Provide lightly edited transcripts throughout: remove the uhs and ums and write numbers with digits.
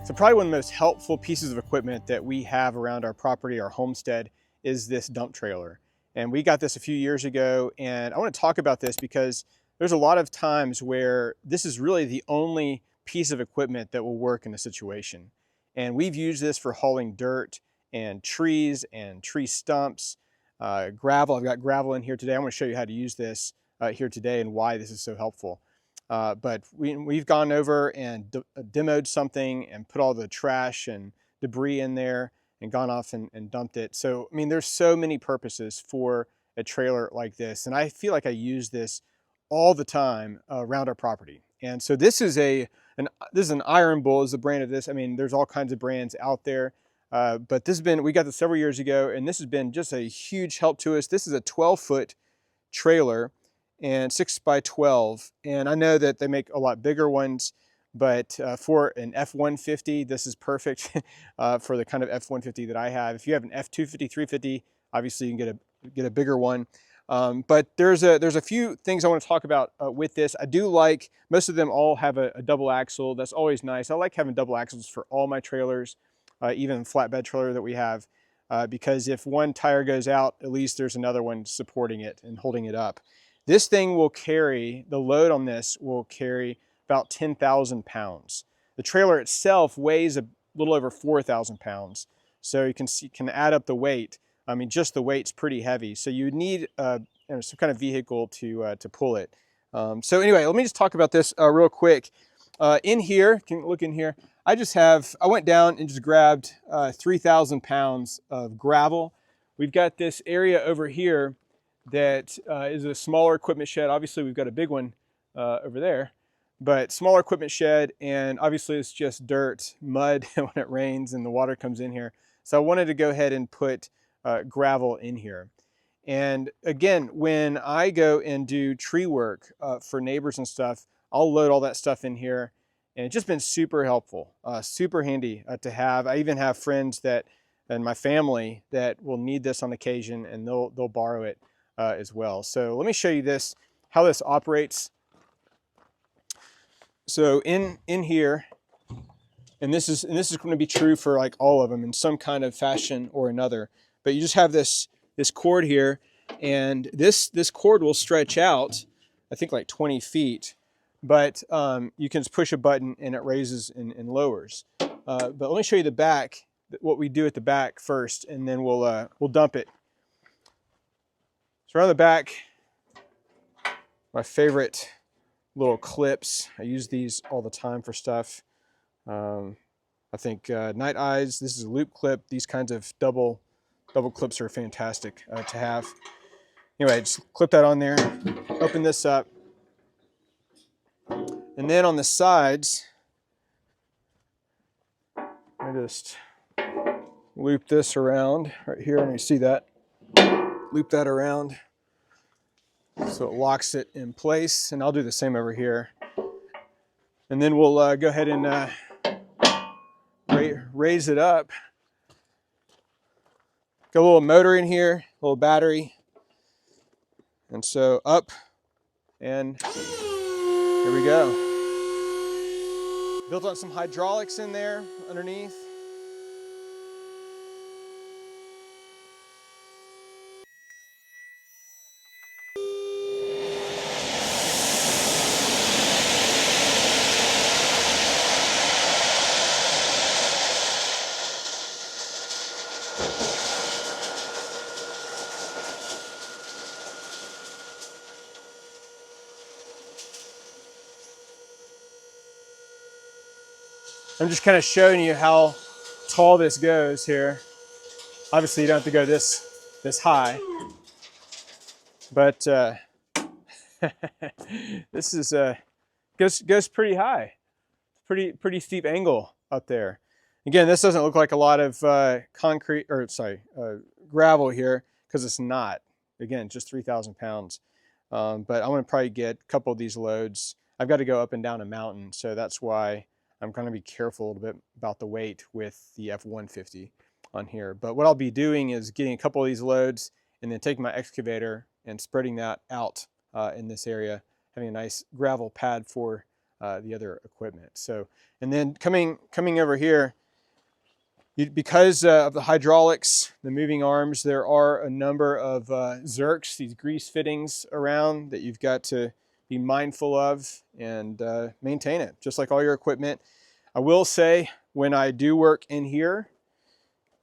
So probably one of the most helpful pieces of equipment that we have around our property, our homestead, is this dump trailer. And we got this a few years ago, and I want to talk about this because there's a lot of times where this is really the only piece of equipment that will work in a situation. And we've used this for hauling dirt and tree stumps, gravel. I've got gravel in here today. I'm going to show you how to use this here today and why this is so helpful. But we've gone over and demoed something and put all the trash and debris in there and gone off and dumped it. So, I mean, there's so many purposes for a trailer like this. And I feel like I use this all the time around our property. And so this is an Iron Bull is the brand of this. I mean, there's all kinds of brands out there. But we got this several years ago, and this has been just a huge help to us. This is a 12-foot trailer and 6x12, and I know that they make a lot bigger ones, but for an F-150 this is perfect for the kind of F-150 that I have. If you have an F-250, 350, obviously you can get a bigger one. But there's a few things I want to talk about with this. I do like, most of them all have a double axle. That's always nice. I like having double axles for all my trailers, even flatbed trailer that we have, because if one tire goes out, at least there's another one supporting it and holding it up. This thing will carry, the load on this will carry about 10,000 pounds. The trailer itself weighs a little over 4,000 pounds. So you can add up the weight. I mean, just the weight's pretty heavy. So you need some kind of vehicle to pull it. So anyway, let me just talk about this real quick. In here, can you look in here? I went down and just grabbed 3,000 pounds of gravel. We've got this area over here that is a smaller equipment shed. Obviously we've got a big one over there, but smaller equipment shed, and obviously it's just dirt, mud when it rains and the water comes in here. So I wanted to go ahead and put gravel in here. And again, when I go and do tree work for neighbors and stuff, I'll load all that stuff in here, and it's just been super helpful, super handy to have. I even have friends and my family that will need this on occasion, and they'll borrow it as well. So let me show you how this operates. So in here, and this is going to be true for like all of them in some kind of fashion or another, but you just have this cord here, and this cord will stretch out, I think like 20 feet, but you can just push a button and it raises and lowers. But let me show you the back, what we do at the back first, and then we'll dump it. So around the back, my favorite little clips. I use these all the time for stuff. I think Night Eyes, this is a loop clip. These kinds of double clips are fantastic to have. Anyway, just clip that on there, open this up. And then on the sides, I just loop this around right here, and you see that. Loop that around so it locks it in place, and I'll do the same over here. And then we'll go ahead and raise it up. Got a little motor in here, a little battery, and so up, and here we go. Built on some hydraulics in there underneath. I'm just kind of showing you how tall this goes here. Obviously you don't have to go this high, but this is goes pretty high. Pretty steep angle up there. Again, this doesn't look like a lot of gravel here, because it's not. Again, just 3,000 pounds. But I'm going to probably get a couple of these loads. I've got to go up and down a mountain, so that's why I'm going to be careful a little bit about the weight with the F-150 on here. But what I'll be doing is getting a couple of these loads and then taking my excavator and spreading that out in this area, having a nice gravel pad for the other equipment. So, and then coming over here, because of the hydraulics, the moving arms, there are a number of zerks, these grease fittings around that you've got to be mindful of and maintain it, just like all your equipment. I will say, when I do work in here,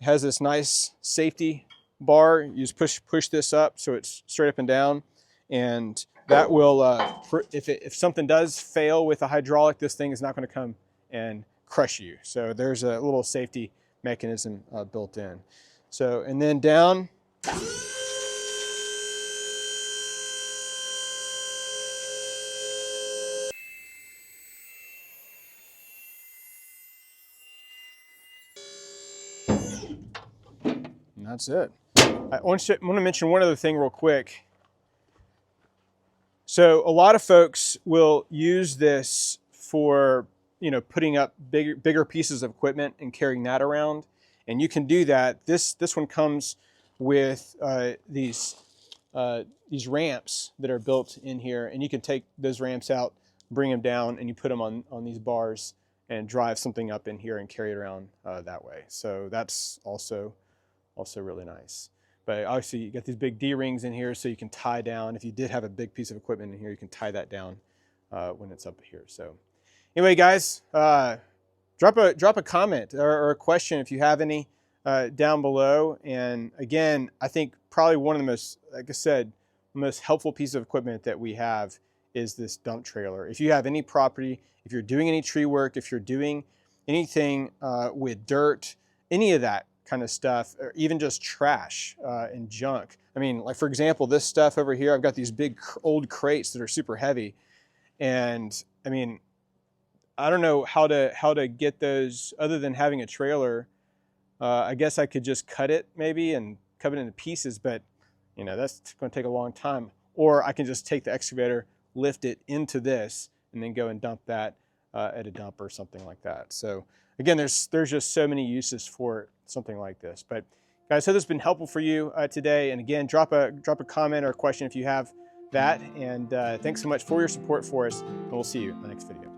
it has this nice safety bar. You just push this up so it's straight up and down, and that will, if something does fail with a hydraulic, this thing is not going to come and crush you. So there's a little safety mechanism built in. So, and then down. And that's it. I want to mention one other thing real quick. So a lot of folks will use this for, you know, putting up bigger pieces of equipment and carrying that around, and you can do that. This one comes with these ramps that are built in here, and you can take those ramps out, bring them down, and you put them on these bars and drive something up in here and carry it around that way. So that's also really nice. But obviously you got these big D-rings in here, so you can tie down. If you did have a big piece of equipment in here, you can tie that down when it's up here. So anyway, guys, drop a comment or a question if you have any down below. And again, I think probably one of the most, like I said, most helpful piece of equipment that we have is this dump trailer. If you have any property, if you're doing any tree work, if you're doing anything with dirt, any of that kind of stuff, or even just trash and junk. I mean, like for example, this stuff over here, I've got these big old crates that are super heavy, and I mean, I don't know how to get those other than having a trailer. I guess I could just cut it maybe and cut it into pieces, but you know, that's going to take a long time. Or I can just take the excavator, lift it into this, and then go and dump that at a dump or something like that. So again, there's just so many uses for something like this. But guys, hope this has been helpful for you today. And again, drop a comment or a question if you have that. And thanks so much for your support for us, and we'll see you in the next video.